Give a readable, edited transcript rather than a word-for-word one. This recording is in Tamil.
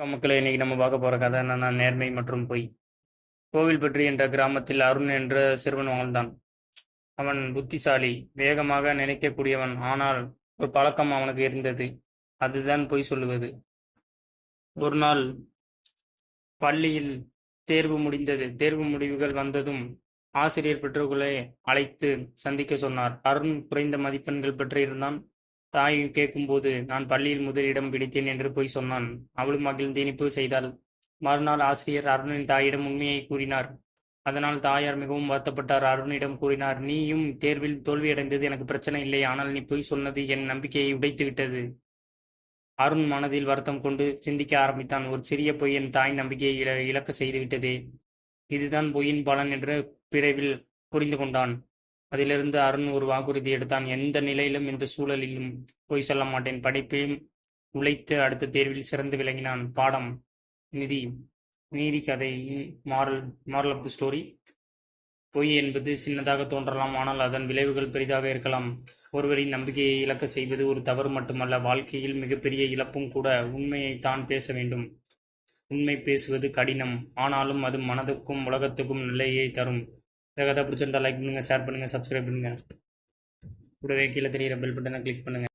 மக்களே, இன்னைக்கு நம்ம பார்க்க போற கதை என்னன்னா நேர்மை மற்றும் பொய். கோவில்பட்டி என்ற கிராமத்தில் அருண் என்ற சிறுவன் வாழ்ந்தான். அவன் புத்திசாலி, வேகமாக நினைக்கக்கூடியவன். ஆனால் ஒரு பழக்கம் அவனுக்கு இருந்தது. அதுதான் பொய் சொல்லுவது. ஒரு நாள் பள்ளியில் தேர்வு முடிந்தது. தேர்வு முடிவுகள் வந்ததும் ஆசிரியர் பெற்றோர்களை அழைத்து சந்திக்க சொன்னார். அருண் குறைந்த மதிப்பெண்கள் பெற்றிருந்தான். தாய் கேட்கும்போது நான் பள்ளியில் முதலிடம் பிடித்தேன் என்று பொய் சொன்னான். அவளும் மகிழ்ந்து இனிப்பு செய்தாள். மறுநாள் ஆசிரியர் அருணின் தாயிடம் உண்மையை கூறினார். அதனால் தாயார் மிகவும் வருத்தப்பட்டார். அருணிடம் கூறினார், நீயும் தேர்வில் தோல்வியடைந்தது எனக்கு பிரச்சனை இல்லை. ஆனால் நீ பொய் சொன்னது என் நம்பிக்கையை உடைத்து விட்டது. அருண் மனதில் வருத்தம் கொண்டு சிந்திக்க ஆரம்பித்தான். ஒரு சிறிய பொய் என் தாய் நம்பிக்கையை இழக்க செய்துவிட்டதே. இதுதான் பொய்யின் பலன் என்று பிறவில் புரிந்து கொண்டான். அதிலிருந்து அருண் ஒரு வாக்குறுதி எடுத்தான். எந்த நிலையிலும் இந்த சூழலிலும் பொய் சொல்ல மாட்டேன். படிப்பையும் உழைத்து அடுத்த தேர்வில் சிறந்து விளங்கினான். பாடம் நிதி நீதி கதை. Moral moral of the story. பொய் என்பது சின்னதாக தோன்றலாம், ஆனால் அதன் விளைவுகள் பெரிதாக இருக்கலாம். ஒருவரின் நம்பிக்கையை இழக்க செய்வது ஒரு தவறு மட்டுமல்ல, வாழ்க்கையில் மிகப்பெரிய இழப்பும் கூட. உண்மையை தான் பேச வேண்டும். உண்மை பேசுவது கடினம், ஆனாலும் அது மனதுக்கும் உலகத்துக்கும் நிலையை தரும். இந்த கதை பிடிச்சிருந்தா லைக் பண்ணுங்கள், ஷேர் பண்ணுங்கள், சப்ஸ்கிரைப் பண்ணுங்கள். கூடவே கீழே தெரிகிற பெல் பட்டனை கிளிக் பண்ணுங்கள்.